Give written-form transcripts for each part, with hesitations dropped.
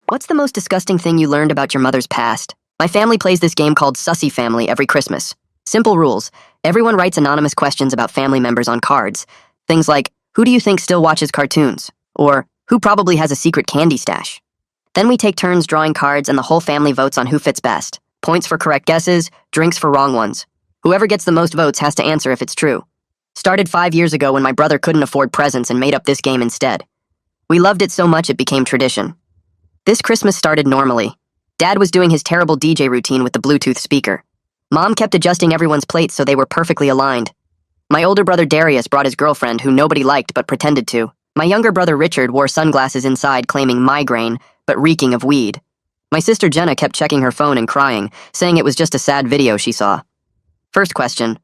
What's the most disgusting thing you learned about your mother's past? My family plays this game called Sussy Family every Christmas. Simple rules. Everyone writes anonymous questions about family members on cards. Things like, who do you think still watches cartoons? Or, who probably has a secret candy stash? Then we take turns drawing cards and the whole family votes on who fits best. Points for correct guesses, drinks for wrong ones. Whoever gets the most votes has to answer if it's true. Started 5 years ago when my brother couldn't afford presents and made up this game instead. We loved it so much it became tradition. This Christmas started normally. Dad was doing his terrible DJ routine with the Bluetooth speaker. Mom kept adjusting everyone's plates so they were perfectly aligned. My older brother Darius brought his girlfriend who nobody liked but pretended to. My younger brother Richard wore sunglasses inside claiming migraine, but reeking of weed. My sister Jenna kept checking her phone and crying, saying it was just a sad video she saw. First question.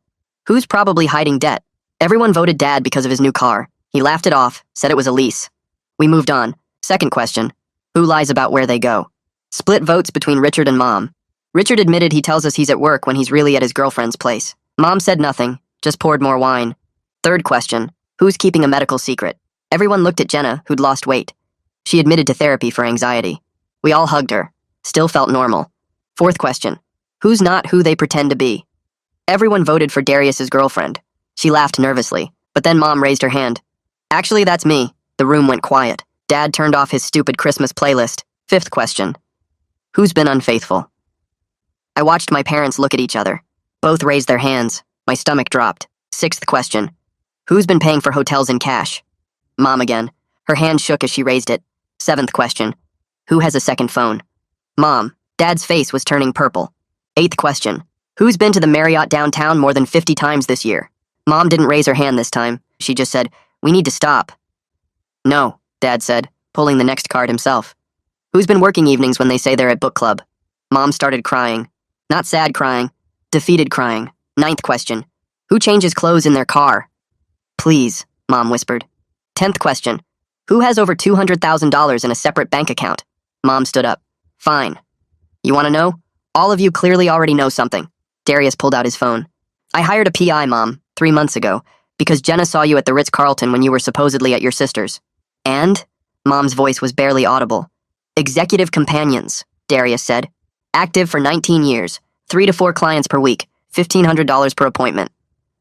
Who's probably hiding debt? Everyone voted Dad because of his new car. He laughed it off, said it was a lease. We moved on. Second question. Who lies about where they go? Split votes between Richard and Mom. Richard admitted he tells us he's at work when he's really at his girlfriend's place. Mom said nothing, just poured more wine. Third question. Who's keeping a medical secret? Everyone looked at Jenna, who'd lost weight. She admitted to therapy for anxiety. We all hugged her. Still felt normal. Fourth question. Who's not who they pretend to be? Everyone voted for Darius's girlfriend. She laughed nervously, but then Mom raised her hand. Actually, that's me. The room went quiet. Dad turned off his stupid Christmas playlist. Fifth question. Who's been unfaithful? I watched my parents look at each other. Both raised their hands. My stomach dropped. Sixth question. Who's been paying for hotels in cash? Mom again. Her hand shook as she raised it. Seventh question. Who has a second phone? Mom. Dad's face was turning purple. Eighth question. Who's been to the Marriott downtown more than 50 times this year? Mom didn't raise her hand this time. She just said, we need to stop. No, Dad said, pulling the next card himself. Who's been working evenings when they say they're at book club? Mom started crying. Not sad crying, defeated crying. Ninth question. Who changes clothes in their car? Please, Mom whispered. 10th question. Who has over $200,000 in a separate bank account? Mom stood up. Fine. You want to know? All of you clearly already know something. Darius pulled out his phone. I hired a PI, Mom, 3 months ago, because Jenna saw you at the Ritz-Carlton when you were supposedly at your sister's. And? Mom's voice was barely audible. Executive companions, Darius said. Active for 19 years, 3 to 4 clients per week, $1,500 per appointment.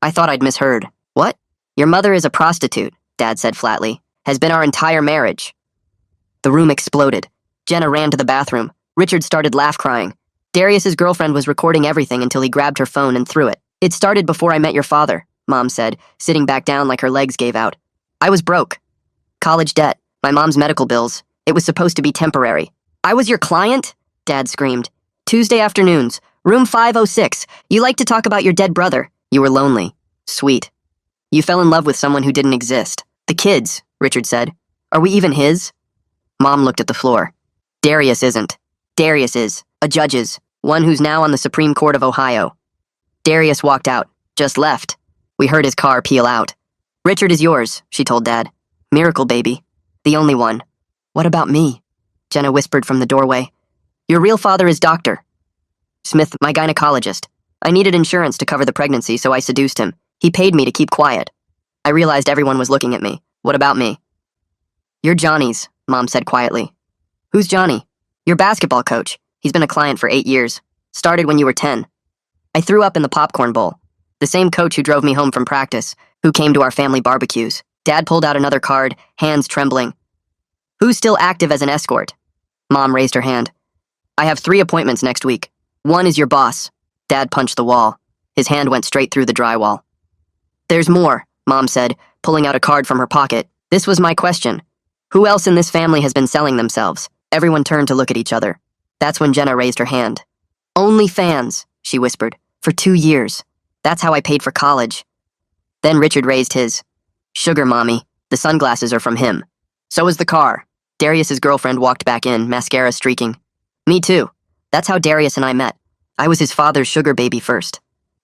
I thought I'd misheard. What? Your mother is a prostitute, Dad said flatly. Has been our entire marriage. The room exploded. Jenna ran to the bathroom. Richard started laugh-crying. Darius's girlfriend was recording everything until he grabbed her phone and threw it. It started before I met your father, Mom said, sitting back down like her legs gave out. I was broke. College debt, my mom's medical bills. It was supposed to be temporary. I was your client? Dad screamed. Tuesday afternoons, room 506. You like to talk about your dead brother. You were lonely. Sweet. You fell in love with someone who didn't exist. The kids, Richard said. Are we even his? Mom looked at the floor. Darius isn't. Darius is. A judge is. One who's now on the Supreme Court of Ohio. Darius walked out. Just left. We heard his car peel out. Richard is yours, she told Dad. Miracle baby. The only one. What about me? Jenna whispered from the doorway. Your real father is Dr. Smith, my gynecologist. I needed insurance to cover the pregnancy, so I seduced him. He paid me to keep quiet. I realized everyone was looking at me. What about me? You're Johnny's, Mom said quietly. Who's Johnny? Your basketball coach. He's been a client for 8 years. Started when you were 10. I threw up in the popcorn bowl. The same coach who drove me home from practice, who came to our family barbecues. Dad pulled out another card, hands trembling. Who's still active as an escort? Mom raised her hand. I have 3 appointments next week. One is your boss. Dad punched the wall. His hand went straight through the drywall. There's more, Mom said, pulling out a card from her pocket. This was my question. Who else in this family has been selling themselves? Everyone turned to look at each other. That's when Jenna raised her hand. Only fans, she whispered, for 2 years. That's how I paid for college. Then Richard raised his. Sugar mommy, the sunglasses are from him. So is the car. Darius's girlfriend walked back in, mascara streaking. Me too. That's how Darius and I met. I was his father's sugar baby first.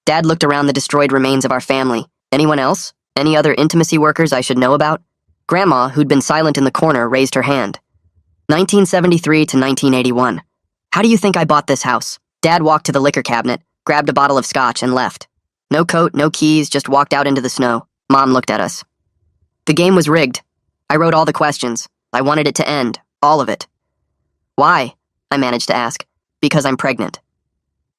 Dad looked around the destroyed remains of our family. Anyone else? Any other intimacy workers I should know about? Grandma, who'd been silent in the corner, raised her hand. 1973 to 1981. How do you think I bought this house? Dad walked to the liquor cabinet, grabbed a bottle of scotch, and left. No coat, no keys, just walked out into the snow. Mom looked at us. The game was rigged. I wrote all the questions. I wanted it to end. All of it. Why? I managed to ask. Because I'm pregnant.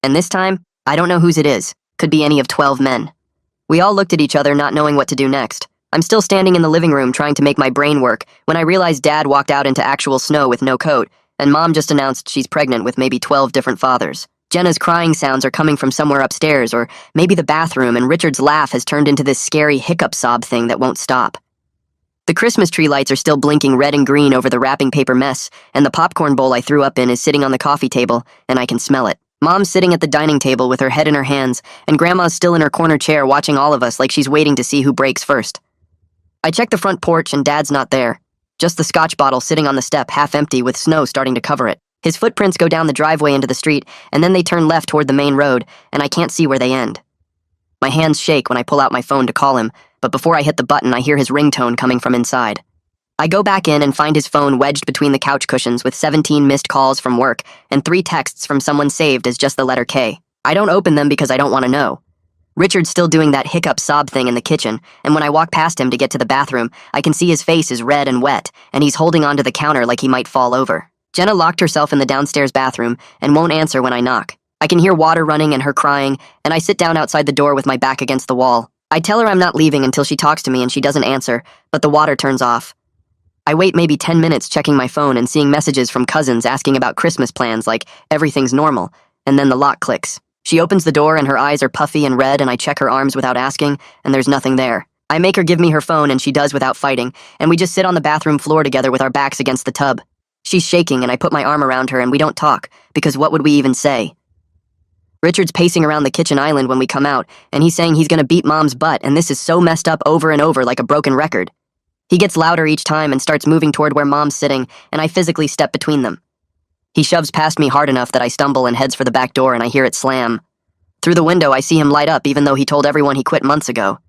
And this time, I don't know whose it is. Could be any of 12 men. We all looked at each other, not knowing what to do next. I'm still standing in the living room trying to make my brain work when I realized Dad walked out into actual snow with no coat, and Mom just announced she's pregnant with maybe 12 different fathers. Jenna's crying sounds are coming from somewhere upstairs, or maybe the bathroom, and Richard's laugh has turned into this scary hiccup sob thing that won't stop. The Christmas tree lights are still blinking red and green over the wrapping paper mess, and the popcorn bowl I threw up in is sitting on the coffee table, and I can smell it. Mom's sitting at the dining table with her head in her hands, and Grandma's still in her corner chair watching all of us like she's waiting to see who breaks first. I check the front porch, and Dad's not there. Just the scotch bottle sitting on the step, half empty, with snow starting to cover it. His footprints go down the driveway into the street, and then they turn left toward the main road, and I can't see where they end. My hands shake when I pull out my phone to call him, but before I hit the button, I hear his ringtone coming from inside. I go back in and find his phone wedged between the couch cushions with 17 missed calls from work and 3 texts from someone saved as just the letter K. I don't open them because I don't want to know. Richard's still doing that hiccup sob thing in the kitchen, and when I walk past him to get to the bathroom, I can see his face is red and wet, and he's holding onto the counter like he might fall over. Jenna locked herself in the downstairs bathroom and won't answer when I knock. I can hear water running and her crying, and I sit down outside the door with my back against the wall. I tell her I'm not leaving until she talks to me and she doesn't answer, but the water turns off. I wait maybe 10 minutes checking my phone and seeing messages from cousins asking about Christmas plans like everything's normal, and then the lock clicks. She opens the door and her eyes are puffy and red, and I check her arms without asking, and there's nothing there. I make her give me her phone and she does without fighting, and we just sit on the bathroom floor together with our backs against the tub. She's shaking and I put my arm around her and we don't talk, because what would we even say? Richard's pacing around the kitchen island when we come out, and he's saying he's gonna beat Mom's butt, and this is so messed up over and over like a broken record. He gets louder each time and starts moving toward where Mom's sitting, and I physically step between them. He shoves past me hard enough that I stumble and heads for the back door, and I hear it slam. Through the window, I see him light up even though he told everyone he quit months ago.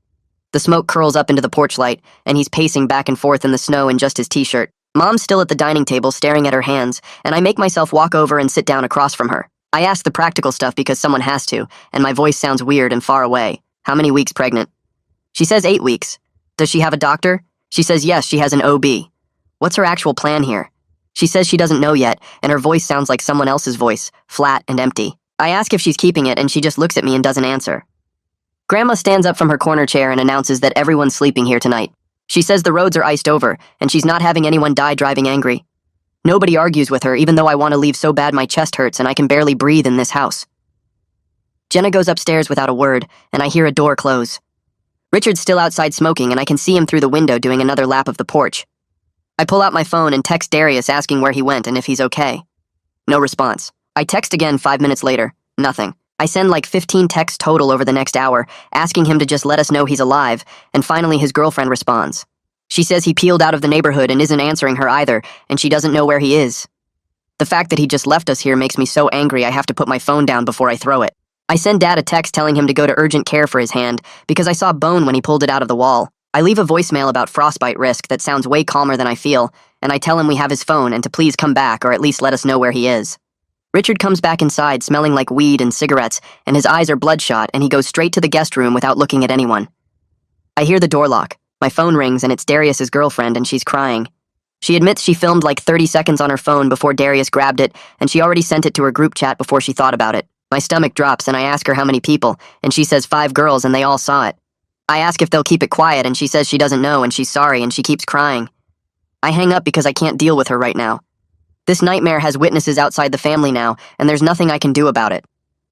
The smoke curls up into the porch light, and he's pacing back and forth in the snow in just his t-shirt. Mom's still at the dining table staring at her hands, and I make myself walk over and sit down across from her. I ask the practical stuff because someone has to, and my voice sounds weird and far away. How many weeks pregnant? She says 8 weeks. Does she have a doctor? She says yes, she has an OB. What's her actual plan here? She says she doesn't know yet, and her voice sounds like someone else's voice, flat and empty. I ask if she's keeping it, and she just looks at me and doesn't answer. Grandma stands up from her corner chair and announces that everyone's sleeping here tonight. She says the roads are iced over, and she's not having anyone die driving angry. Nobody argues with her, even though I want to leave so bad my chest hurts and I can barely breathe in this house. Jenna goes upstairs without a word, and I hear a door close. Richard's still outside smoking, and I can see him through the window doing another lap of the porch. I pull out my phone and text Darius asking where he went and if he's okay. No response. I text again 5 minutes later. Nothing. I send like 15 texts total over the next hour, asking him to just let us know he's alive, and finally his girlfriend responds. She says he peeled out of the neighborhood and isn't answering her either, and she doesn't know where he is. The fact that he just left us here makes me so angry I have to put my phone down before I throw it. I send Dad a text telling him to go to urgent care for his hand, because I saw bone when he pulled it out of the wall. I leave a voicemail about frostbite risk that sounds way calmer than I feel, and I tell him we have his phone and to please come back or at least let us know where he is. Richard comes back inside smelling like weed and cigarettes, and his eyes are bloodshot, and he goes straight to the guest room without looking at anyone. I hear the door lock. My phone rings, and it's Darius's girlfriend, and she's crying. She admits she filmed like 30 seconds on her phone before Darius grabbed it, and she already sent it to her group chat before she thought about it. My stomach drops, and I ask her how many people, and she says 5 girls, and they all saw it. I ask if they'll keep it quiet, and she says she doesn't know, and she's sorry, and she keeps crying. I hang up because I can't deal with her right now. This nightmare has witnesses outside the family now, and there's nothing I can do about it.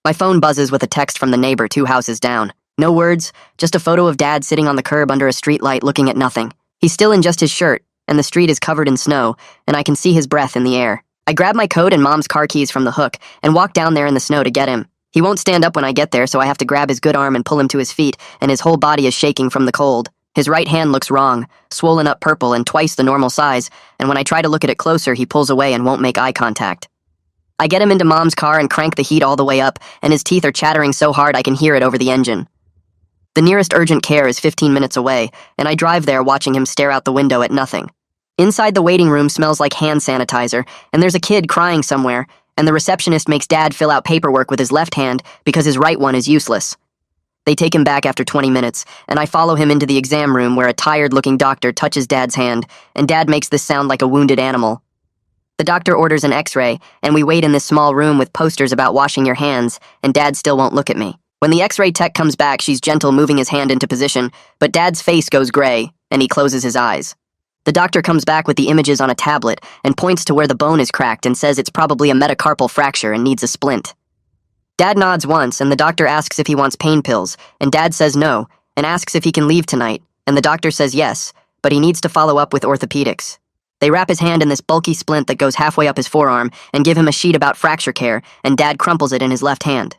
My phone buzzes with a text from the neighbor 2 houses down. No words, just a photo of Dad sitting on the curb under a streetlight looking at nothing. He's still in just his shirt, and the street is covered in snow, and I can see his breath in the air. I grab my coat and Mom's car keys from the hook and walk down there in the snow to get him. He won't stand up when I get there, so I have to grab his good arm and pull him to his feet, and his whole body is shaking from the cold. His right hand looks wrong, swollen up purple and twice the normal size, and when I try to look at it closer, he pulls away and won't make eye contact. I get him into Mom's car and crank the heat all the way up, and his teeth are chattering so hard I can hear it over the engine. The nearest urgent care is 15 minutes away, and I drive there watching him stare out the window at nothing. Inside the waiting room smells like hand sanitizer, and there's a kid crying somewhere, and the receptionist makes Dad fill out paperwork with his left hand because his right one is useless. They take him back after 20 minutes, and I follow him into the exam room where a tired-looking doctor touches Dad's hand, and Dad makes this sound like a wounded animal. The doctor orders an x-ray, and we wait in this small room with posters about washing your hands, and Dad still won't look at me. When the x-ray tech comes back, she's gentle, moving his hand into position, but Dad's face goes gray, and he closes his eyes. The doctor comes back with the images on a tablet and points to where the bone is cracked and says it's probably a metacarpal fracture and needs a splint. Dad nods once, and the doctor asks if he wants pain pills, and Dad says no, and asks if he can leave tonight, and the doctor says yes, but he needs to follow up with orthopedics. They wrap his hand in this bulky splint that goes halfway up his forearm and give him a sheet about fracture care, and Dad crumples it in his left hand.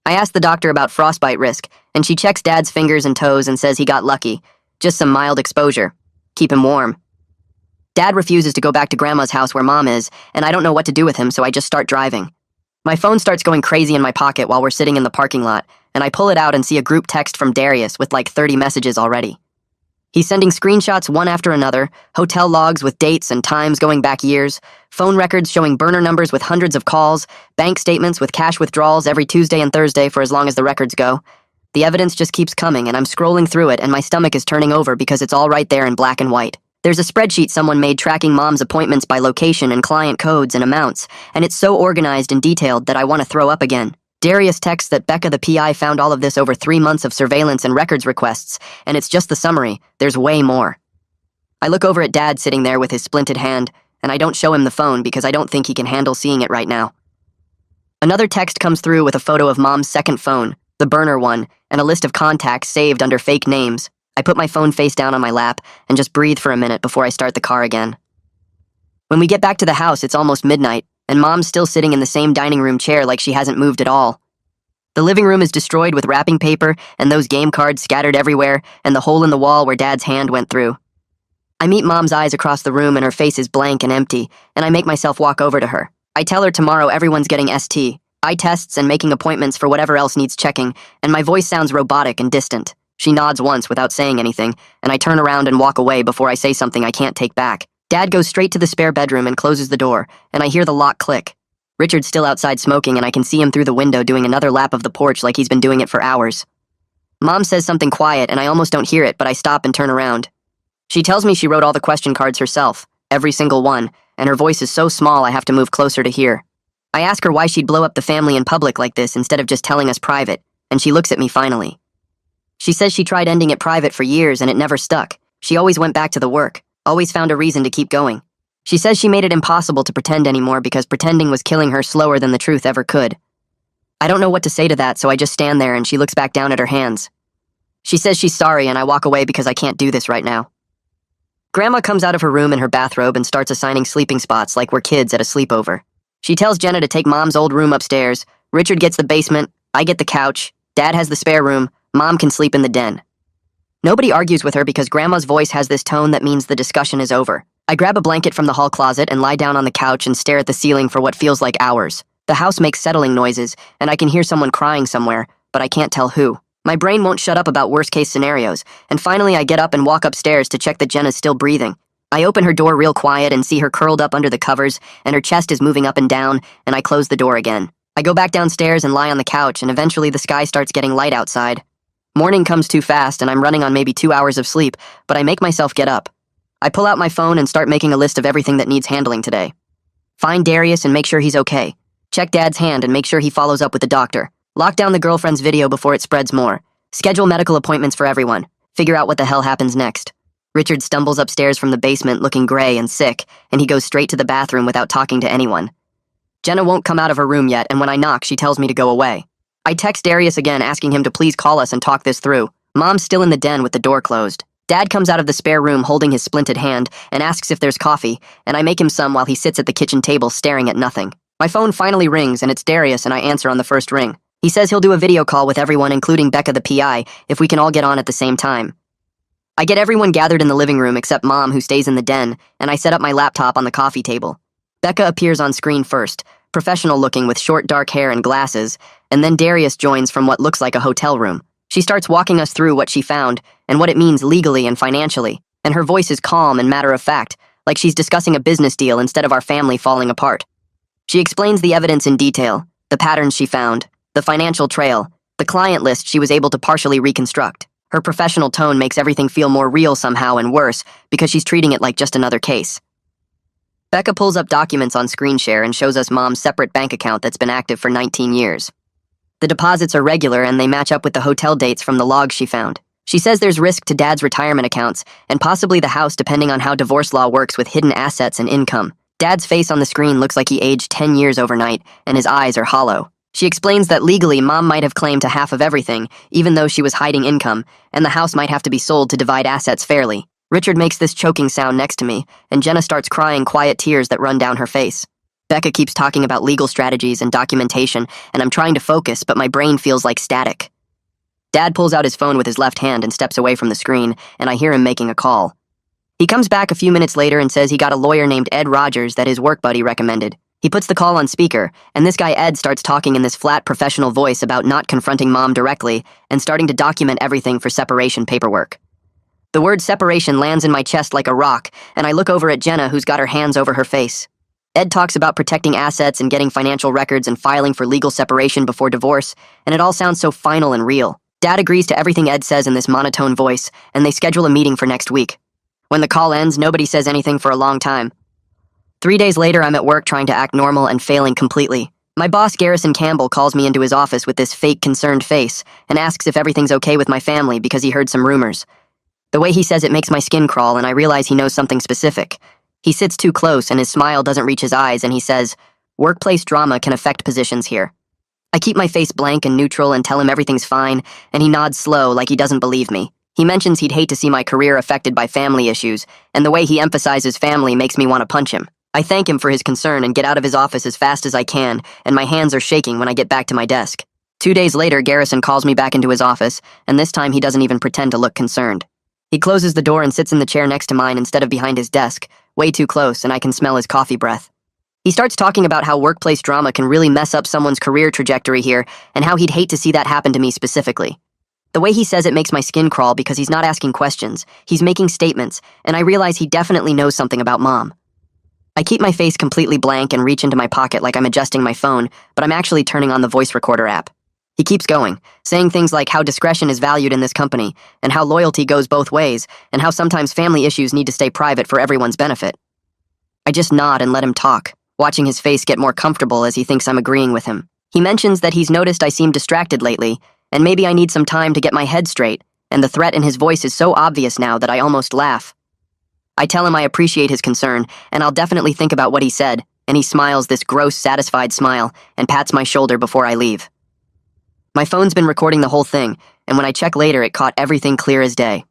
I ask the doctor about frostbite risk, and she checks Dad's fingers and toes and says he got lucky. Just some mild exposure. Keep him warm. Dad refuses to go back to Grandma's house where Mom is, and I don't know what to do with him, so I just start driving. My phone starts going crazy in my pocket while we're sitting in the parking lot, and I pull it out and see a group text from Darius with like 30 messages already. He's sending screenshots one after another, hotel logs with dates and times going back years, phone records showing burner numbers with hundreds of calls, bank statements with cash withdrawals every Tuesday and Thursday for as long as the records go. The evidence just keeps coming, and I'm scrolling through it, and my stomach is turning over because it's all right there in black and white. There's a spreadsheet someone made tracking Mom's appointments by location and client codes and amounts, and it's so organized and detailed that I want to throw up again. Darius texts that Becca the PI found all of this over 3 months of surveillance and records requests, and it's just the summary. There's way more. I look over at Dad sitting there with his splinted hand, and I don't show him the phone because I don't think he can handle seeing it right now. Another text comes through with a photo of Mom's second phone, the burner one, and a list of contacts saved under fake names. I put my phone face down on my lap and just breathe for a minute before I start the car again. When we get back to the house, it's almost midnight, and Mom's still sitting in the same dining room chair like she hasn't moved at all. The living room is destroyed with wrapping paper and those game cards scattered everywhere and the hole in the wall where Dad's hand went through. I meet Mom's eyes across the room and her face is blank and empty, and I make myself walk over to her. I tell her tomorrow everyone's getting eye tests and making appointments for whatever else needs checking, and my voice sounds robotic and distant. She nods once without saying anything, and I turn around and walk away before I say something I can't take back. Dad goes straight to the spare bedroom and closes the door, and I hear the lock click. Richard's still outside smoking, and I can see him through the window doing another lap of the porch like he's been doing it for hours. Mom says something quiet, and I almost don't hear it, but I stop and turn around. She tells me she wrote all the question cards herself, every single one, and her voice is so small I have to move closer to hear. I ask her why she'd blow up the family in public like this instead of just telling us private, and she looks at me finally. She says she tried ending it private for years and it never stuck. She always went back to the work, always found a reason to keep going. She says she made it impossible to pretend anymore because pretending was killing her slower than the truth ever could. I don't know what to say to that, so I just stand there and she looks back down at her hands. She says she's sorry and I walk away because I can't do this right now. Grandma comes out of her room in her bathrobe and starts assigning sleeping spots like we're kids at a sleepover. She tells Jenna to take Mom's old room upstairs. Richard gets the basement, I get the couch, Dad has the spare room, Mom can sleep in the den. Nobody argues with her because Grandma's voice has this tone that means the discussion is over. I grab a blanket from the hall closet and lie down on the couch and stare at the ceiling for what feels like hours. The house makes settling noises, and I can hear someone crying somewhere, but I can't tell who. My brain won't shut up about worst-case scenarios, and finally I get up and walk upstairs to check that Jenna's still breathing. I open her door real quiet and see her curled up under the covers, and her chest is moving up and down, and I close the door again. I go back downstairs and lie on the couch, and eventually the sky starts getting light outside. Morning comes too fast, and I'm running on maybe 2 hours of sleep, but I make myself get up. I pull out my phone and start making a list of everything that needs handling today. Find Darius and make sure he's okay. Check Dad's hand and make sure he follows up with the doctor. Lock down the girlfriend's video before it spreads more. Schedule medical appointments for everyone. Figure out what the hell happens next. Richard stumbles upstairs from the basement looking gray and sick, and he goes straight to the bathroom without talking to anyone. Jenna won't come out of her room yet, and when I knock, she tells me to go away. I text Darius again asking him to please call us and talk this through. Mom's still in the den with the door closed. Dad comes out of the spare room holding his splinted hand and asks if there's coffee, and I make him some while he sits at the kitchen table staring at nothing. My phone finally rings, and it's Darius, and I answer on the first ring. He says he'll do a video call with everyone, including Becca the PI, if we can all get on at the same time. I get everyone gathered in the living room except Mom, who stays in the den, and I set up my laptop on the coffee table. Becca appears on screen first, professional looking with short dark hair and glasses, and then Darius joins from what looks like a hotel room. She starts walking us through what she found and what it means legally and financially, and her voice is calm and matter-of-fact, like she's discussing a business deal instead of our family falling apart. She explains the evidence in detail, the patterns she found, the financial trail, the client list she was able to partially reconstruct. Her professional tone makes everything feel more real somehow and worse because she's treating it like just another case. Becca pulls up documents on screen share and shows us Mom's separate bank account that's been active for 19 years. The deposits are regular and they match up with the hotel dates from the logs she found. She says there's risk to Dad's retirement accounts and possibly the house depending on how divorce law works with hidden assets and income. Dad's face on the screen looks like he aged 10 years overnight and his eyes are hollow. She explains that legally Mom might have claimed to half of everything, even though she was hiding income, and the house might have to be sold to divide assets fairly. Richard makes this choking sound next to me, and Jenna starts crying quiet tears that run down her face. Becca keeps talking about legal strategies and documentation, and I'm trying to focus, but my brain feels like static. Dad pulls out his phone with his left hand and steps away from the screen, and I hear him making a call. He comes back a few minutes later and says he got a lawyer named Ed Rogers that his work buddy recommended. He puts the call on speaker, and this guy Ed starts talking in this flat professional voice about not confronting Mom directly and starting to document everything for separation paperwork. The word separation lands in my chest like a rock, and I look over at Jenna, who's got her hands over her face. Ed talks about protecting assets and getting financial records and filing for legal separation before divorce, and it all sounds so final and real. Dad agrees to everything Ed says in this monotone voice, and they schedule a meeting for next week. When the call ends, nobody says anything for a long time. 3 days later, I'm at work trying to act normal and failing completely. My boss, Garrison Campbell, calls me into his office with this fake concerned face and asks if everything's okay with my family because he heard some rumors. The way he says it makes my skin crawl, and I realize he knows something specific. He sits too close and his smile doesn't reach his eyes, and he says, "Workplace drama can affect positions here." I keep my face blank and neutral and tell him everything's fine, and he nods slow like he doesn't believe me. He mentions he'd hate to see my career affected by family issues, and the way he emphasizes family makes me want to punch him. I thank him for his concern and get out of his office as fast as I can, and my hands are shaking when I get back to my desk. 2 days later, Garrison calls me back into his office, and this time he doesn't even pretend to look concerned. He closes the door and sits in the chair next to mine instead of behind his desk, way too close, and I can smell his coffee breath. He starts talking about how workplace drama can really mess up someone's career trajectory here, and how he'd hate to see that happen to me specifically. The way he says it makes my skin crawl because he's not asking questions, he's making statements, and I realize he definitely knows something about Mom. I keep my face completely blank and reach into my pocket like I'm adjusting my phone, but I'm actually turning on the voice recorder app. He keeps going, saying things like how discretion is valued in this company, and how loyalty goes both ways, and how sometimes family issues need to stay private for everyone's benefit. I just nod and let him talk, watching his face get more comfortable as he thinks I'm agreeing with him. He mentions that he's noticed I seem distracted lately, and maybe I need some time to get my head straight, and the threat in his voice is so obvious now that I almost laugh. I tell him I appreciate his concern, and I'll definitely think about what he said, and he smiles this gross, satisfied smile and pats my shoulder before I leave. My phone's been recording the whole thing, and when I check later, it caught everything clear as day.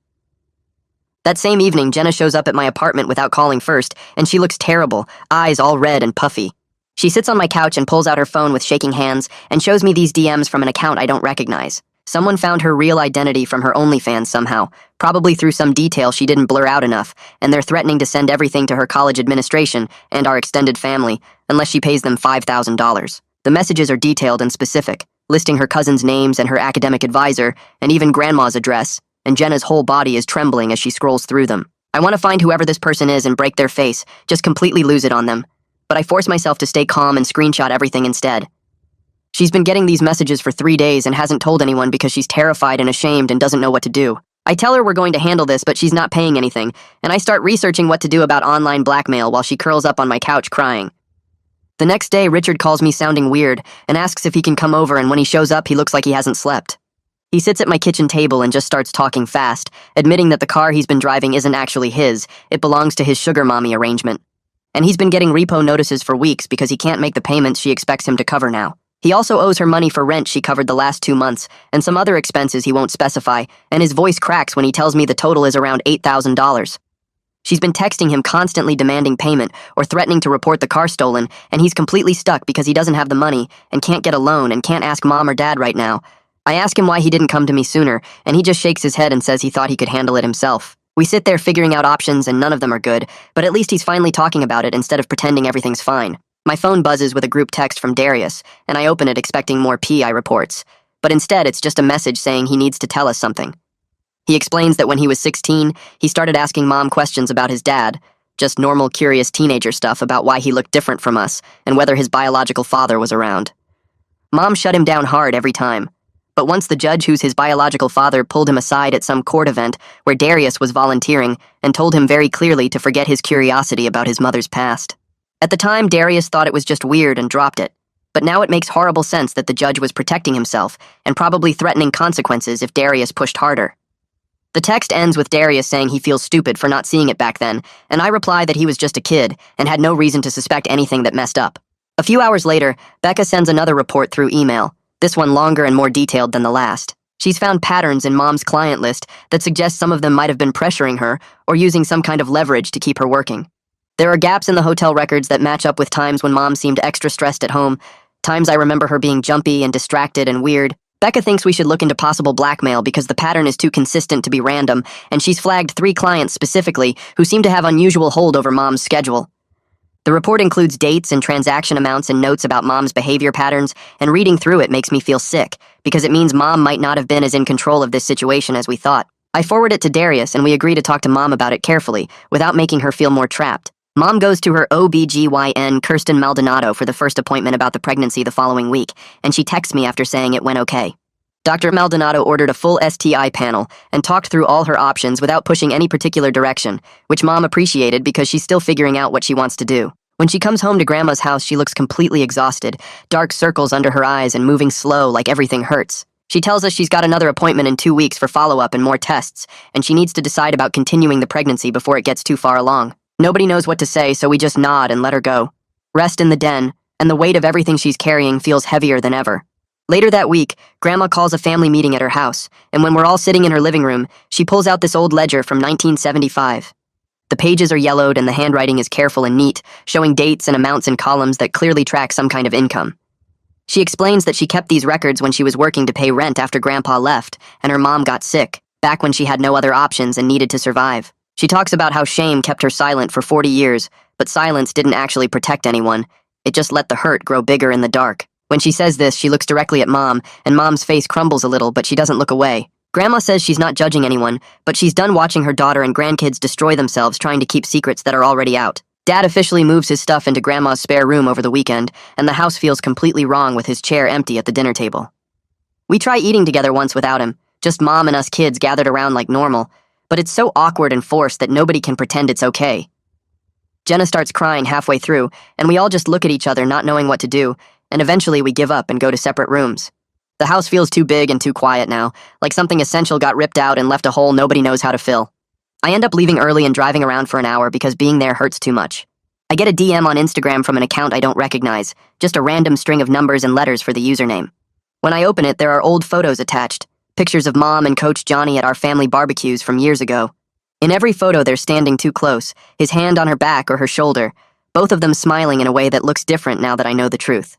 That same evening, Jenna shows up at my apartment without calling first, and she looks terrible, eyes all red and puffy. She sits on my couch and pulls out her phone with shaking hands and shows me these DMs from an account I don't recognize. Someone found her real identity from her OnlyFans somehow, probably through some detail she didn't blur out enough, and they're threatening to send everything to her college administration and our extended family unless she pays them $5,000. The messages are detailed and specific, listing her cousin's names and her academic advisor, and even grandma's address, and Jenna's whole body is trembling as she scrolls through them. I want to find whoever this person is and break their face, just completely lose it on them. But I force myself to stay calm and screenshot everything instead. She's been getting these messages for 3 days and hasn't told anyone because she's terrified and ashamed and doesn't know what to do. I tell her we're going to handle this, but she's not paying anything, and I start researching what to do about online blackmail while she curls up on my couch crying. The next day, Richard calls me sounding weird and asks if he can come over, and when he shows up, he looks like he hasn't slept. He sits at my kitchen table and just starts talking fast, admitting that the car he's been driving isn't actually his, it belongs to his sugar mommy arrangement. And he's been getting repo notices for weeks because he can't make the payments she expects him to cover now. He also owes her money for rent she covered the last 2 months, and some other expenses he won't specify, and his voice cracks when he tells me the total is around $8,000. She's been texting him constantly demanding payment or threatening to report the car stolen, and he's completely stuck because he doesn't have the money and can't get a loan and can't ask Mom or Dad right now. I ask him why he didn't come to me sooner, and he just shakes his head and says he thought he could handle it himself. We sit there figuring out options and none of them are good, but at least he's finally talking about it instead of pretending everything's fine. My phone buzzes with a group text from Darius, and I open it expecting more PI reports. But instead, it's just a message saying he needs to tell us something. He explains that when he was 16, he started asking Mom questions about his dad, just normal, curious teenager stuff about why he looked different from us and whether his biological father was around. Mom shut him down hard every time. But once the judge who's his biological father pulled him aside at some court event where Darius was volunteering and told him very clearly to forget his curiosity about his mother's past. At the time, Darius thought it was just weird and dropped it. But now it makes horrible sense that the judge was protecting himself and probably threatening consequences if Darius pushed harder. The text ends with Darius saying he feels stupid for not seeing it back then, and I reply that he was just a kid and had no reason to suspect anything that messed up. A few hours later, Becca sends another report through email, this one longer and more detailed than the last. She's found patterns in Mom's client list that suggest some of them might have been pressuring her or using some kind of leverage to keep her working. There are gaps in the hotel records that match up with times when Mom seemed extra stressed at home, times I remember her being jumpy and distracted and weird. Becca thinks we should look into possible blackmail because the pattern is too consistent to be random, and she's flagged 3 clients specifically who seem to have unusual hold over Mom's schedule. The report includes dates and transaction amounts and notes about Mom's behavior patterns, and reading through it makes me feel sick because it means Mom might not have been as in control of this situation as we thought. I forward it to Darius, and we agree to talk to Mom about it carefully without making her feel more trapped. Mom goes to her OBGYN, Kirsten Maldonado, for the first appointment about the pregnancy the following week, and she texts me after saying it went okay. Dr. Maldonado ordered a full STI panel and talked through all her options without pushing any particular direction, which Mom appreciated because she's still figuring out what she wants to do. When she comes home to Grandma's house, she looks completely exhausted, dark circles under her eyes and moving slow like everything hurts. She tells us she's got another appointment in 2 weeks for follow-up and more tests, and she needs to decide about continuing the pregnancy before it gets too far along. Nobody knows what to say, so we just nod and let her go. Rest in the den, and the weight of everything she's carrying feels heavier than ever. Later that week, Grandma calls a family meeting at her house, and when we're all sitting in her living room, she pulls out this old ledger from 1975. The pages are yellowed and the handwriting is careful and neat, showing dates and amounts in columns that clearly track some kind of income. She explains that she kept these records when she was working to pay rent after Grandpa left, and her mom got sick, back when she had no other options and needed to survive. She talks about how shame kept her silent for 40 years, but silence didn't actually protect anyone. It just let the hurt grow bigger in the dark. When she says this, she looks directly at Mom, and Mom's face crumbles a little, but she doesn't look away. Grandma says she's not judging anyone, but she's done watching her daughter and grandkids destroy themselves trying to keep secrets that are already out. Dad officially moves his stuff into Grandma's spare room over the weekend, and the house feels completely wrong with his chair empty at the dinner table. We try eating together once without him, just Mom and us kids gathered around like normal, but it's so awkward and forced that nobody can pretend it's okay. Jenna starts crying halfway through, and we all just look at each other not knowing what to do, and eventually we give up and go to separate rooms. The house feels too big and too quiet now, like something essential got ripped out and left a hole nobody knows how to fill. I end up leaving early and driving around for an hour because being there hurts too much. I get a DM on Instagram from an account I don't recognize, just a random string of numbers and letters for the username. When I open it, there are old photos attached. Pictures of Mom and Coach Johnny at our family barbecues from years ago. In every photo, they're standing too close, his hand on her back or her shoulder, both of them smiling in a way that looks different now that I know the truth.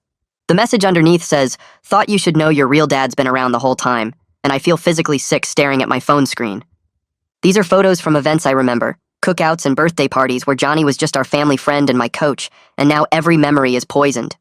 The message underneath says, "Thought you should know your real dad's been around the whole time," and I feel physically sick staring at my phone screen. These are photos from events I remember, cookouts and birthday parties where Johnny was just our family friend and my coach, and now every memory is poisoned.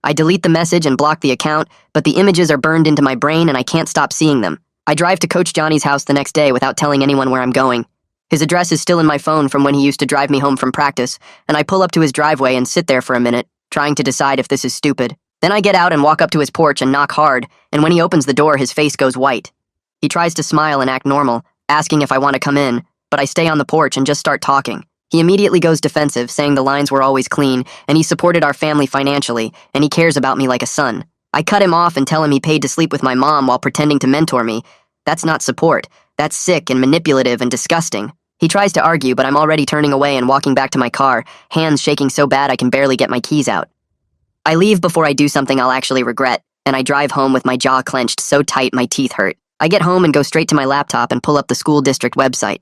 I delete the message and block the account, but the images are burned into my brain and I can't stop seeing them. I drive to Coach Johnny's house the next day without telling anyone where I'm going. His address is still in my phone from when he used to drive me home from practice, and I pull up to his driveway and sit there for a minute, trying to decide if this is stupid. Then I get out and walk up to his porch and knock hard, and when he opens the door, his face goes white. He tries to smile and act normal, asking if I want to come in, but I stay on the porch and just start talking. He immediately goes defensive, saying the lines were always clean, and he supported our family financially, and he cares about me like a son. I cut him off and tell him he paid to sleep with my mom while pretending to mentor me. That's not support. That's sick and manipulative and disgusting. He tries to argue, but I'm already turning away and walking back to my car, hands shaking so bad I can barely get my keys out. I leave before I do something I'll actually regret, and I drive home with my jaw clenched so tight my teeth hurt. I get home and go straight to my laptop and pull up the school district website.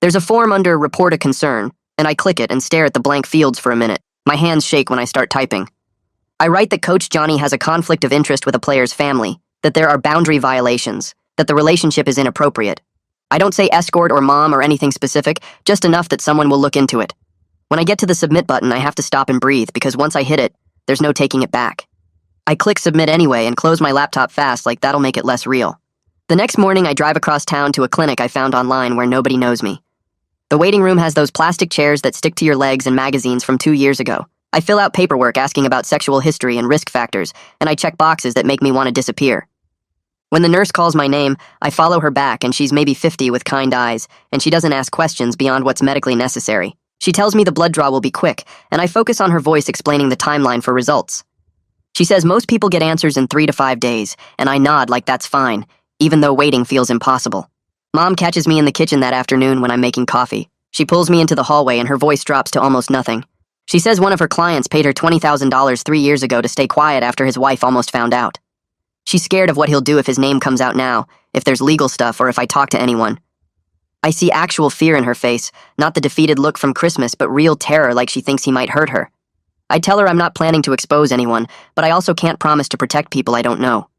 There's a form under Report a Concern, and I click it and stare at the blank fields for a minute. My hands shake when I start typing. I write that Coach Johnny has a conflict of interest with a player's family, that there are boundary violations, that the relationship is inappropriate. I don't say escort or mom or anything specific, just enough that someone will look into it. When I get to the submit button, I have to stop and breathe because once I hit it, there's no taking it back. I click submit anyway and close my laptop fast like that'll make it less real. The next morning, I drive across town to a clinic I found online where nobody knows me. The waiting room has those plastic chairs that stick to your legs and magazines from 2 years ago. I fill out paperwork asking about sexual history and risk factors, and I check boxes that make me want to disappear. When the nurse calls my name, I follow her back, and she's maybe 50 with kind eyes, and she doesn't ask questions beyond what's medically necessary. She tells me the blood draw will be quick, and I focus on her voice explaining the timeline for results. She says most people get answers in 3 to 5 days, and I nod like that's fine, even though waiting feels impossible. Mom catches me in the kitchen that afternoon when I'm making coffee. She pulls me into the hallway and her voice drops to almost nothing. She says one of her clients paid her $20,000 3 years ago to stay quiet after his wife almost found out. She's scared of what he'll do if his name comes out now, if there's legal stuff, or if I talk to anyone. I see actual fear in her face, not the defeated look from Christmas, but real terror like she thinks he might hurt her. I tell her I'm not planning to expose anyone, but I also can't promise to protect people I don't know.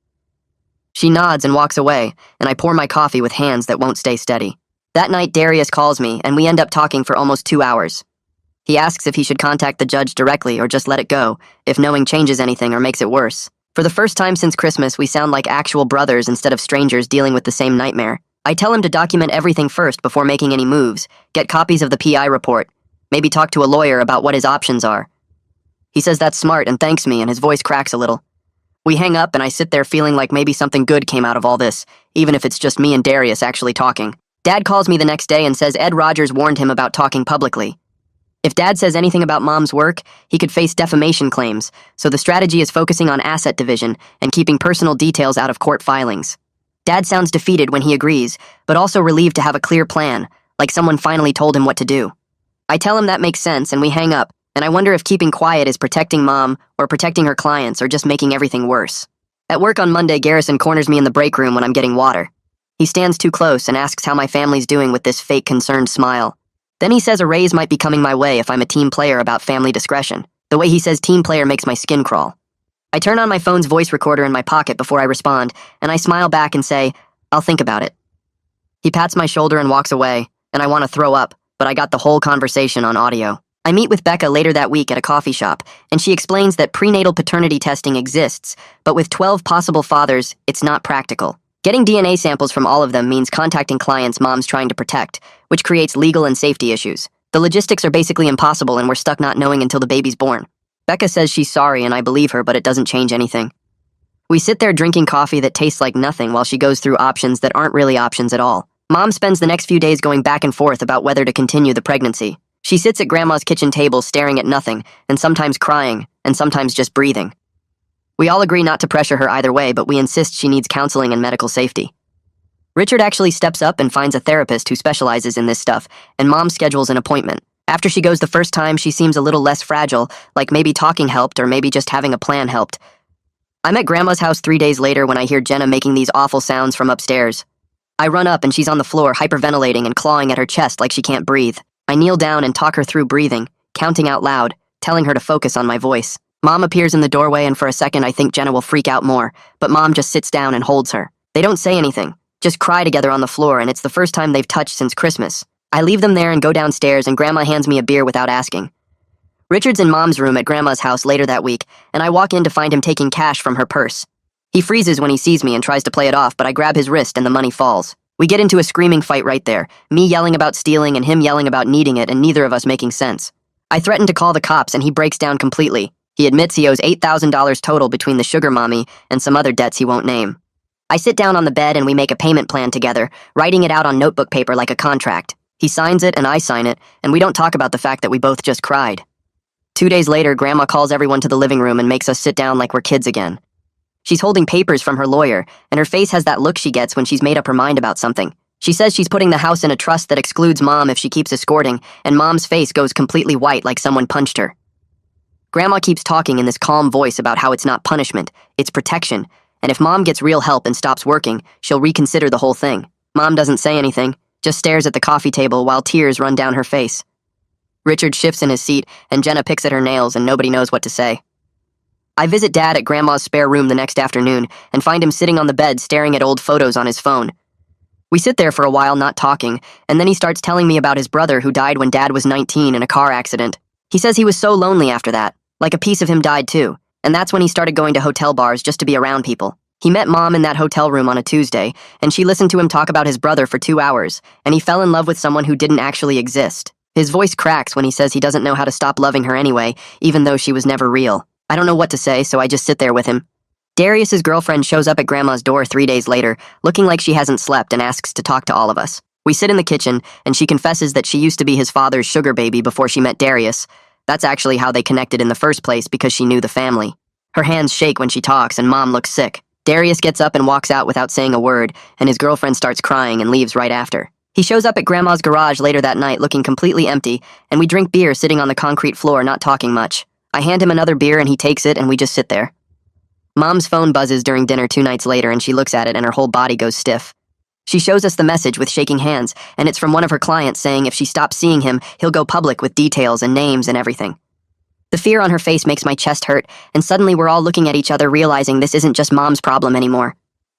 She nods and walks away, and I pour my coffee with hands that won't stay steady. That night, Darius calls me, and we end up talking for almost 2 hours. He asks if he should contact the judge directly or just let it go, if knowing changes anything or makes it worse. For the first time since Christmas, we sound like actual brothers instead of strangers dealing with the same nightmare. I tell him to document everything first before making any moves, get copies of the PI report, maybe talk to a lawyer about what his options are. He says that's smart and thanks me, and his voice cracks a little. We hang up and I sit there feeling like maybe something good came out of all this, even if it's just me and Darius actually talking. Dad calls me the next day and says Ed Rogers warned him about talking publicly. If Dad says anything about Mom's work, he could face defamation claims, so the strategy is focusing on asset division and keeping personal details out of court filings. Dad sounds defeated when he agrees, but also relieved to have a clear plan, like someone finally told him what to do. I tell him that makes sense and we hang up, and I wonder if keeping quiet is protecting Mom or protecting her clients or just making everything worse. At work on Monday, Garrison corners me in the break room when I'm getting water. He stands too close and asks how my family's doing with this fake concerned smile. Then he says a raise might be coming my way if I'm a team player about family discretion. The way he says team player makes my skin crawl. I turn on my phone's voice recorder in my pocket before I respond, and I smile back and say, I'll think about it. He pats my shoulder and walks away, and I want to throw up, but I got the whole conversation on audio. I meet with Becca later that week at a coffee shop, and she explains that prenatal paternity testing exists, but with 12 possible fathers, it's not practical. Getting DNA samples from all of them means contacting clients Mom's trying to protect, which creates legal and safety issues. The logistics are basically impossible and we're stuck not knowing until the baby's born. Becca says she's sorry and I believe her, but it doesn't change anything. We sit there drinking coffee that tastes like nothing while she goes through options that aren't really options at all. Mom spends the next few days going back and forth about whether to continue the pregnancy. She sits at Grandma's kitchen table staring at nothing, and sometimes crying, and sometimes just breathing. We all agree not to pressure her either way, but we insist she needs counseling and medical safety. Richard actually steps up and finds a therapist who specializes in this stuff, and Mom schedules an appointment. After she goes the first time, she seems a little less fragile, like maybe talking helped or maybe just having a plan helped. I'm at Grandma's house 3 days later when I hear Jenna making these awful sounds from upstairs. I run up and she's on the floor hyperventilating and clawing at her chest like she can't breathe. I kneel down and talk her through breathing, counting out loud, telling her to focus on my voice. Mom appears in the doorway and for a second I think Jenna will freak out more, but Mom just sits down and holds her. They don't say anything, just cry together on the floor, and it's the first time they've touched since Christmas. I leave them there and go downstairs and Grandma hands me a beer without asking. Richard's in Mom's room at Grandma's house later that week, and I walk in to find him taking cash from her purse. He freezes when he sees me and tries to play it off, but I grab his wrist and the money falls. We get into a screaming fight right there, me yelling about stealing and him yelling about needing it and neither of us making sense. I threaten to call the cops and he breaks down completely. He admits he owes $8,000 total between the sugar mommy and some other debts he won't name. I sit down on the bed and we make a payment plan together, writing it out on notebook paper like a contract. He signs it and I sign it, and we don't talk about the fact that we both just cried. 2 days later, Grandma calls everyone to the living room and makes us sit down like we're kids again. She's holding papers from her lawyer, and her face has that look she gets when she's made up her mind about something. She says she's putting the house in a trust that excludes Mom if she keeps escorting, and Mom's face goes completely white like someone punched her. Grandma keeps talking in this calm voice about how it's not punishment, it's protection, and if Mom gets real help and stops working, she'll reconsider the whole thing. Mom doesn't say anything, just stares at the coffee table while tears run down her face. Richard shifts in his seat, and Jenna picks at her nails, and nobody knows what to say. I visit Dad at Grandma's spare room the next afternoon and find him sitting on the bed staring at old photos on his phone. We sit there for a while not talking, and then he starts telling me about his brother who died when Dad was 19 in a car accident. He says he was so lonely after that, like a piece of him died too, and that's when he started going to hotel bars just to be around people. He met Mom in that hotel room on a Tuesday, and she listened to him talk about his brother for 2 hours, and he fell in love with someone who didn't actually exist. His voice cracks when he says he doesn't know how to stop loving her anyway, even though she was never real. I don't know what to say, so I just sit there with him. Darius's girlfriend shows up at Grandma's door 3 days later, looking like she hasn't slept, and asks to talk to all of us. We sit in the kitchen, and she confesses that she used to be his father's sugar baby before she met Darius. That's actually how they connected in the first place because she knew the family. Her hands shake when she talks, and Mom looks sick. Darius gets up and walks out without saying a word, and his girlfriend starts crying and leaves right after. He shows up at Grandma's garage later that night looking completely empty, and we drink beer sitting on the concrete floor, not talking much. I hand him another beer and he takes it, and we just sit there. Mom's phone buzzes during dinner 2 nights later, and she looks at it and her whole body goes stiff. She shows us the message with shaking hands, and it's from one of her clients saying if she stops seeing him, he'll go public with details and names and everything. The fear on her face makes my chest hurt, and suddenly we're all looking at each other realizing this isn't just Mom's problem anymore.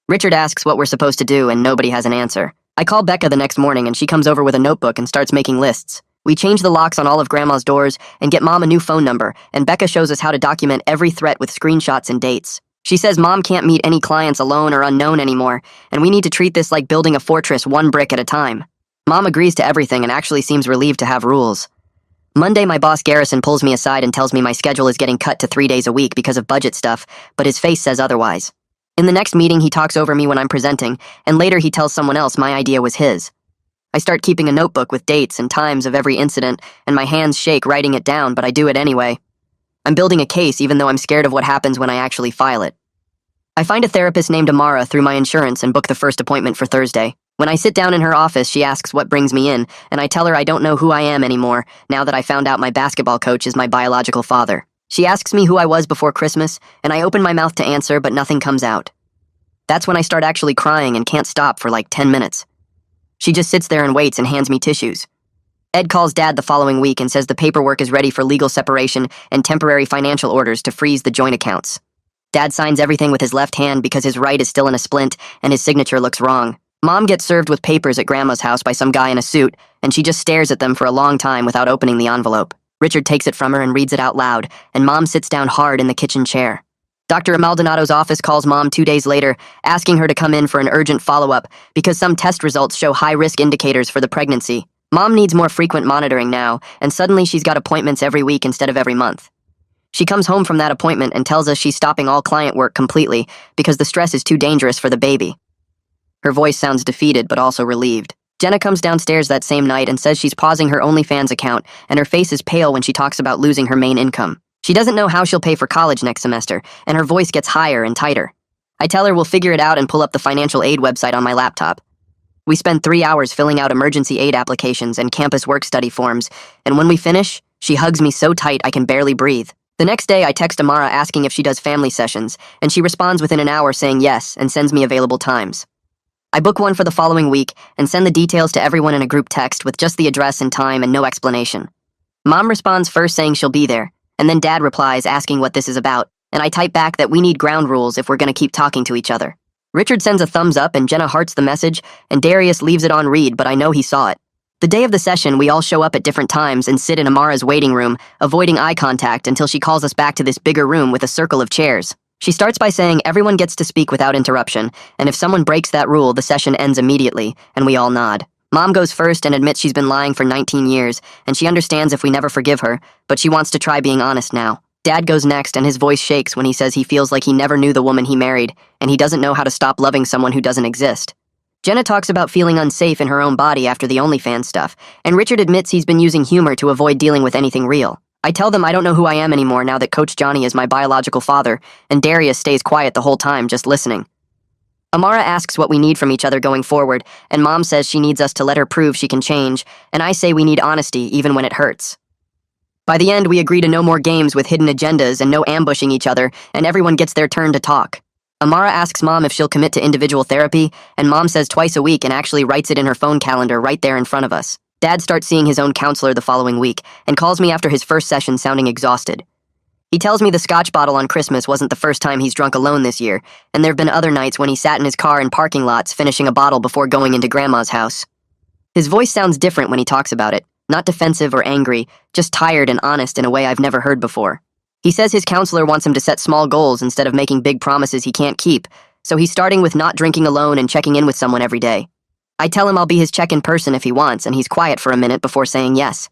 Richard asks what we're supposed to do, and nobody has an answer. I call Becca the next morning, and she comes over with a notebook and starts making lists. We change the locks on all of Grandma's doors and get Mom a new phone number, and Becca shows us how to document every threat with screenshots and dates. She says Mom can't meet any clients alone or unknown anymore, and we need to treat this like building a fortress 1 brick at a time. Mom agrees to everything and actually seems relieved to have rules. Monday, my boss Garrison pulls me aside and tells me my schedule is getting cut to 3 days a week because of budget stuff, but his face says otherwise. In the next meeting, he talks over me when I'm presenting, and later he tells someone else my idea was his. I start keeping a notebook with dates and times of every incident, and my hands shake writing it down, but I do it anyway. I'm building a case even though I'm scared of what happens when I actually file it. I find a therapist named Amara through my insurance and book the first appointment for Thursday. When I sit down in her office, she asks what brings me in, and I tell her I don't know who I am anymore now that I found out my basketball coach is my biological father. She asks me who I was before Christmas, and I open my mouth to answer, but nothing comes out. That's when I start actually crying and can't stop for like 10 minutes. She just sits there and waits and hands me tissues. Ed calls Dad the following week and says the paperwork is ready for legal separation and temporary financial orders to freeze the joint accounts. Dad signs everything with his left hand because his right is still in a splint and his signature looks wrong. Mom gets served with papers at Grandma's house by some guy in a suit, and she just stares at them for a long time without opening the envelope. Richard takes it from her and reads it out loud, and Mom sits down hard in the kitchen chair. Dr. Maldonado's office calls Mom 2 days later, asking her to come in for an urgent follow-up because some test results show high-risk indicators for the pregnancy. Mom needs more frequent monitoring now, and suddenly she's got appointments every week instead of every month. She comes home from that appointment and tells us she's stopping all client work completely because the stress is too dangerous for the baby. Her voice sounds defeated but also relieved. Jenna comes downstairs that same night and says she's pausing her OnlyFans account, and her face is pale when she talks about losing her main income. She doesn't know how she'll pay for college next semester, and her voice gets higher and tighter. I tell her we'll figure it out and pull up the financial aid website on my laptop. We spend 3 hours filling out emergency aid applications and campus work-study forms, and when we finish, she hugs me so tight I can barely breathe. The next day, I text Amara asking if she does family sessions, and she responds within an hour saying yes and sends me available times. I book one for the following week and send the details to everyone in a group text with just the address and time and no explanation. Mom responds first saying she'll be there, and then Dad replies asking what this is about, and I type back that we need ground rules if we're going to keep talking to each other. Richard sends a thumbs up and Jenna hearts the message, and Darius leaves it on read, but I know he saw it. The day of the session, we all show up at different times and sit in Amara's waiting room, avoiding eye contact until she calls us back to this bigger room with a circle of chairs. She starts by saying everyone gets to speak without interruption, and if someone breaks that rule, the session ends immediately, and we all nod. Mom goes first and admits she's been lying for 19 years, and she understands if we never forgive her, but she wants to try being honest now. Dad goes next, and his voice shakes when he says he feels like he never knew the woman he married, and he doesn't know how to stop loving someone who doesn't exist. Jenna talks about feeling unsafe in her own body after the OnlyFans stuff, and Richard admits he's been using humor to avoid dealing with anything real. I tell them I don't know who I am anymore now that Coach Johnny is my biological father, and Darius stays quiet the whole time, just listening. Amara asks what we need from each other going forward, and Mom says she needs us to let her prove she can change, and I say we need honesty even when it hurts. By the end, we agree to no more games with hidden agendas and no ambushing each other, and everyone gets their turn to talk. Amara asks Mom if she'll commit to individual therapy, and Mom says twice a week and actually writes it in her phone calendar right there in front of us. Dad starts seeing his own counselor the following week and calls me after his first session sounding exhausted. He tells me the scotch bottle on Christmas wasn't the first time he's drunk alone this year, and there've been other nights when he sat in his car in parking lots finishing a bottle before going into Grandma's house. His voice sounds different when he talks about it, not defensive or angry, just tired and honest in a way I've never heard before. He says his counselor wants him to set small goals instead of making big promises he can't keep, so he's starting with not drinking alone and checking in with someone every day. I tell him I'll be his check-in person if he wants, and he's quiet for a minute before saying yes.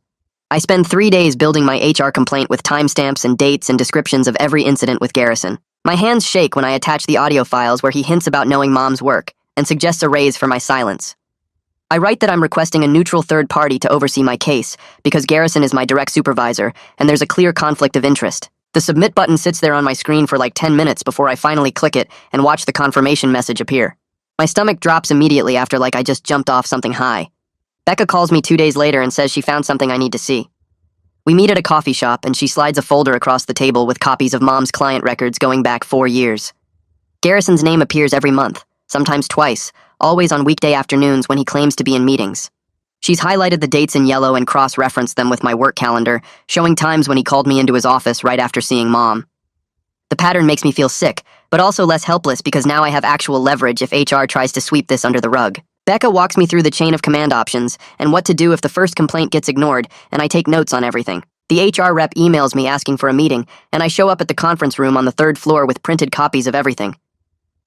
I spend 3 days building my HR complaint with timestamps and dates and descriptions of every incident with Garrison. My hands shake when I attach the audio files where he hints about knowing Mom's work and suggests a raise for my silence. I write that I'm requesting a neutral third party to oversee my case because Garrison is my direct supervisor and there's a clear conflict of interest. The submit button sits there on my screen for like 10 minutes before I finally click it and watch the confirmation message appear. My stomach drops immediately after like I just jumped off something high. Becca calls me 2 days later and says she found something I need to see. We meet at a coffee shop and she slides a folder across the table with copies of Mom's client records going back 4 years. Garrison's name appears every month, sometimes twice, always on weekday afternoons when he claims to be in meetings. She's highlighted the dates in yellow and cross-referenced them with my work calendar, showing times when he called me into his office right after seeing Mom. The pattern makes me feel sick, but also less helpless because now I have actual leverage if HR tries to sweep this under the rug. Becca walks me through the chain of command options and what to do if the first complaint gets ignored, and I take notes on everything. The HR rep emails me asking for a meeting, and I show up at the conference room on the 3rd floor with printed copies of everything.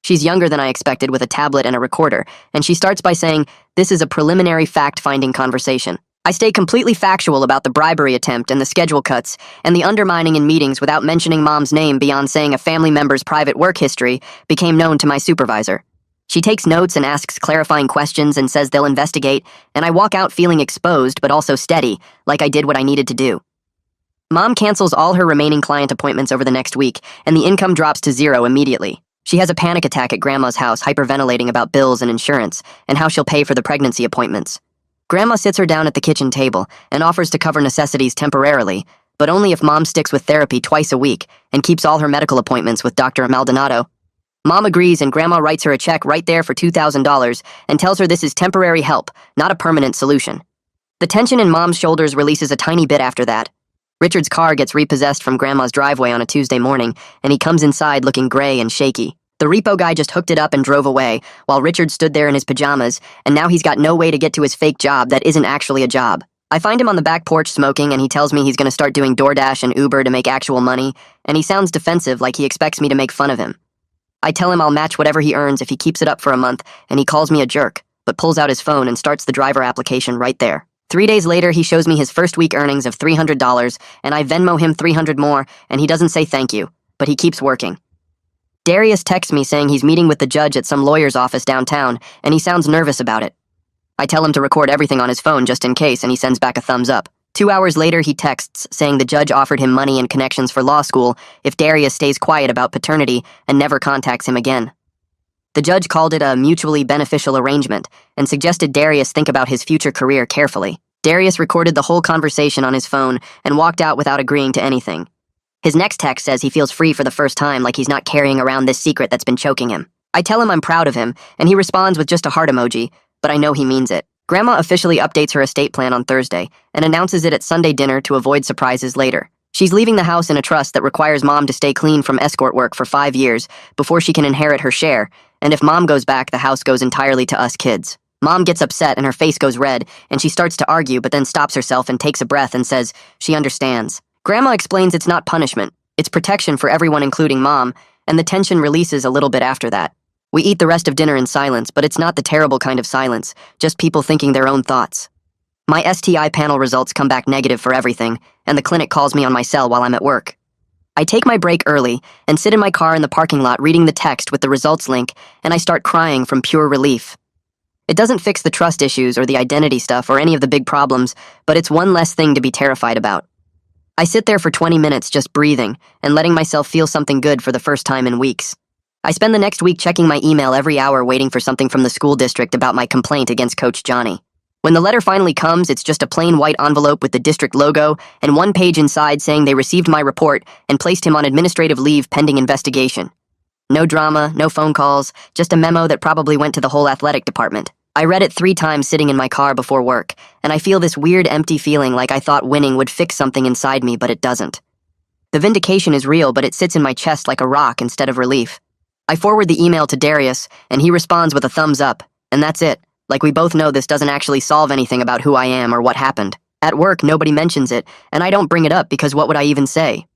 She's younger than I expected with a tablet and a recorder, and she starts by saying, "This is a preliminary fact-finding conversation." I stay completely factual about the bribery attempt and the schedule cuts and the undermining in meetings without mentioning Mom's name beyond saying a family member's private work history became known to my supervisor. She takes notes and asks clarifying questions and says they'll investigate, and I walk out feeling exposed but also steady, like I did what I needed to do. Mom cancels all her remaining client appointments over the next week, and the income drops to 0 immediately. She has a panic attack at Grandma's house, hyperventilating about bills and insurance, and how she'll pay for the pregnancy appointments. Grandma sits her down at the kitchen table and offers to cover necessities temporarily, but only if Mom sticks with therapy twice a week and keeps all her medical appointments with Dr. Maldonado. Mom agrees, and Grandma writes her a check right there for $2,000 and tells her this is temporary help, not a permanent solution. The tension in Mom's shoulders releases a tiny bit after that. Richard's car gets repossessed from Grandma's driveway on a Tuesday morning, and he comes inside looking gray and shaky. The repo guy just hooked it up and drove away, while Richard stood there in his pajamas, and now he's got no way to get to his fake job that isn't actually a job. I find him on the back porch smoking, and he tells me he's going to start doing DoorDash and Uber to make actual money, and he sounds defensive like he expects me to make fun of him. I tell him I'll match whatever he earns if he keeps it up for a month, and he calls me a jerk, but pulls out his phone and starts the driver application right there. 3 days later, he shows me his first week earnings of $300, and I Venmo him $300 more, and he doesn't say thank you, but he keeps working. Darius texts me saying he's meeting with the judge at some lawyer's office downtown, and he sounds nervous about it. I tell him to record everything on his phone just in case, and he sends back a thumbs up. 2 hours later, he texts saying the judge offered him money and connections for law school if Darius stays quiet about paternity and never contacts him again. The judge called it a mutually beneficial arrangement and suggested Darius think about his future career carefully. Darius recorded the whole conversation on his phone and walked out without agreeing to anything. His next text says he feels free for the first time, like he's not carrying around this secret that's been choking him. I tell him I'm proud of him, and he responds with just a heart emoji, but I know he means it. Grandma officially updates her estate plan on Thursday and announces it at Sunday dinner to avoid surprises later. She's leaving the house in a trust that requires Mom to stay clean from escort work for 5 years before she can inherit her share, and if Mom goes back, the house goes entirely to us kids. Mom gets upset and her face goes red, and she starts to argue but then stops herself and takes a breath and says she understands. Grandma explains it's not punishment, it's protection for everyone including Mom, and the tension releases a little bit after that. We eat the rest of dinner in silence, but it's not the terrible kind of silence, just people thinking their own thoughts. My STI panel results come back negative for everything, and the clinic calls me on my cell while I'm at work. I take my break early and sit in my car in the parking lot reading the text with the results link, and I start crying from pure relief. It doesn't fix the trust issues or the identity stuff or any of the big problems, but it's one less thing to be terrified about. I sit there for 20 minutes just breathing and letting myself feel something good for the first time in weeks. I spend the next week checking my email every hour waiting for something from the school district about my complaint against Coach Johnny. When the letter finally comes, it's just a plain white envelope with the district logo and one page inside saying they received my report and placed him on administrative leave pending investigation. No drama, no phone calls, just a memo that probably went to the whole athletic department. I read it 3 times sitting in my car before work, and I feel this weird empty feeling like I thought winning would fix something inside me, but it doesn't. The vindication is real, but it sits in my chest like a rock instead of relief. I forward the email to Darius, and he responds with a thumbs up, and that's it. Like we both know this doesn't actually solve anything about who I am or what happened. At work, nobody mentions it, and I don't bring it up because what would I even say?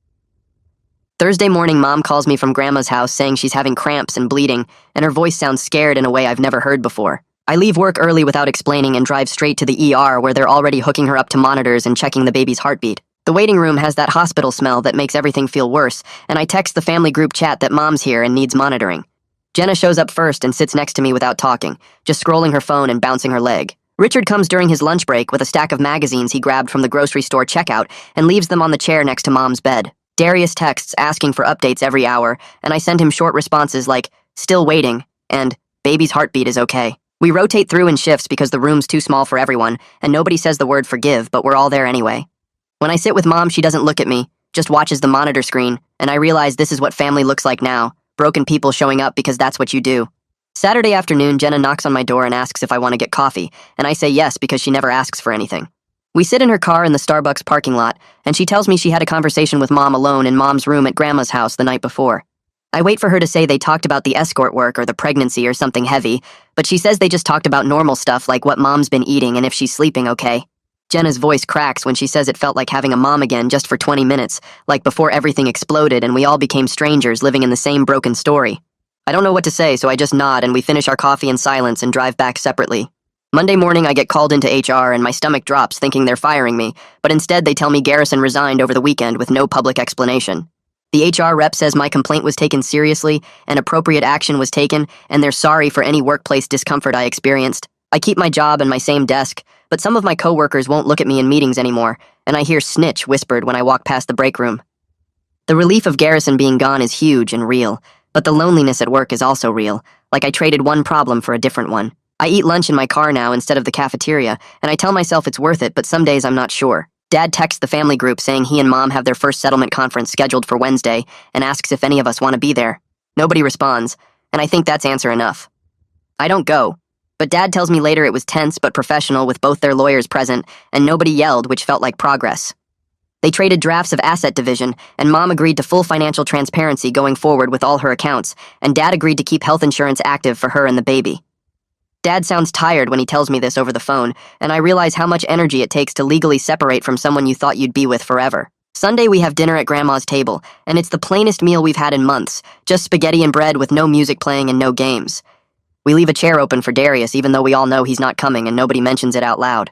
Thursday morning, Mom calls me from Grandma's house saying she's having cramps and bleeding, and her voice sounds scared in a way I've never heard before. I leave work early without explaining and drive straight to the ER where they're already hooking her up to monitors and checking the baby's heartbeat. The waiting room has that hospital smell that makes everything feel worse, and I text the family group chat that Mom's here and needs monitoring. Jenna shows up first and sits next to me without talking, just scrolling her phone and bouncing her leg. Richard comes during his lunch break with a stack of magazines he grabbed from the grocery store checkout and leaves them on the chair next to Mom's bed. Darius texts asking for updates every hour, and I send him short responses like, "Still waiting," and "Baby's heartbeat is okay." We rotate through in shifts because the room's too small for everyone, and nobody says the word forgive, but we're all there anyway. When I sit with Mom, she doesn't look at me, just watches the monitor screen, and I realize this is what family looks like now, broken people showing up because that's what you do. Saturday afternoon, Jenna knocks on my door and asks if I want to get coffee, and I say yes because she never asks for anything. We sit in her car in the Starbucks parking lot, and she tells me she had a conversation with Mom alone in Mom's room at Grandma's house the night before. I wait for her to say they talked about the escort work or the pregnancy or something heavy, but she says they just talked about normal stuff like what Mom's been eating and if she's sleeping okay. Jenna's voice cracks when she says it felt like having a mom again just for 20 minutes, like before everything exploded and we all became strangers living in the same broken story. I don't know what to say, so I just nod and we finish our coffee in silence and drive back separately. Monday morning, I get called into HR and my stomach drops thinking they're firing me, but instead they tell me Garrison resigned over the weekend with no public explanation. The HR rep says my complaint was taken seriously and appropriate action was taken, and they're sorry for any workplace discomfort I experienced. I keep my job and my same desk, but some of my coworkers won't look at me in meetings anymore, and I hear snitch whispered when I walk past the break room. The relief of Garrison being gone is huge and real, but the loneliness at work is also real, like I traded one problem for a different one. I eat lunch in my car now instead of the cafeteria, and I tell myself it's worth it, but some days I'm not sure. Dad texts the family group saying he and Mom have their first settlement conference scheduled for Wednesday and asks if any of us want to be there. Nobody responds, and I think that's answer enough. I don't go, but Dad tells me later it was tense but professional with both their lawyers present, and nobody yelled, which felt like progress. They traded drafts of asset division, and Mom agreed to full financial transparency going forward with all her accounts, and Dad agreed to keep health insurance active for her and the baby. Dad sounds tired when he tells me this over the phone, and I realize how much energy it takes to legally separate from someone you thought you'd be with forever. Sunday we have dinner at Grandma's table, and it's the plainest meal we've had in months, just spaghetti and bread with no music playing and no games. We leave a chair open for Darius even though we all know he's not coming and nobody mentions it out loud.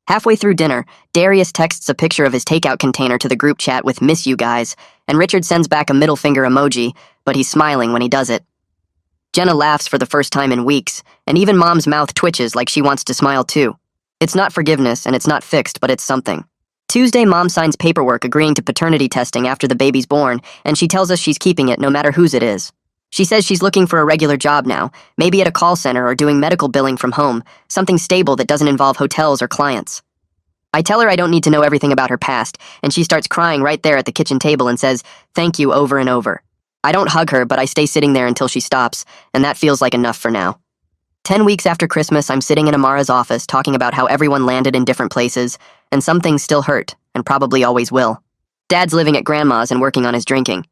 Halfway through dinner, Darius texts a picture of his takeout container to the group chat with "miss you guys," and Richard sends back a middle finger emoji, but he's smiling when he does it. Jenna laughs for the first time in weeks, and even Mom's mouth twitches like she wants to smile too. It's not forgiveness, and it's not fixed, but it's something. Tuesday, Mom signs paperwork agreeing to paternity testing after the baby's born, and she tells us she's keeping it no matter whose it is. She says she's looking for a regular job now, maybe at a call center or doing medical billing from home, something stable that doesn't involve hotels or clients. I tell her I don't need to know everything about her past, and she starts crying right there at the kitchen table and says, "Thank you," over and over. I don't hug her, but I stay sitting there until she stops, and that feels like enough for now. 10 weeks after Christmas, I'm sitting in Amara's office talking about how everyone landed in different places, and some things still hurt, and probably always will. Dad's living at Grandma's and working on his drinking.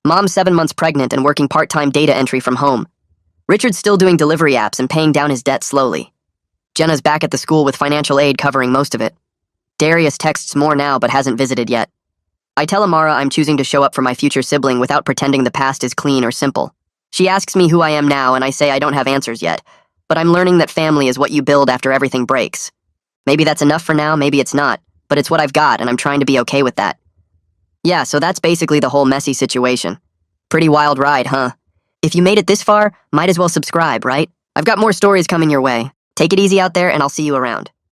Mom's 7 months pregnant and working part-time data entry from home. Richard's still doing delivery apps and paying down his debt slowly. Jenna's back at the school with financial aid covering most of it. Darius texts more now but hasn't visited yet. I tell Amara I'm choosing to show up for my future sibling without pretending the past is clean or simple. She asks me who I am now and I say I don't have answers yet, but I'm learning that family is what you build after everything breaks. Maybe that's enough for now, maybe it's not, but it's what I've got and I'm trying to be okay with that. Yeah, so that's basically the whole messy situation. Pretty wild ride, huh? If you made it this far, might as well subscribe, right? I've got more stories coming your way. Take it easy out there and I'll see you around.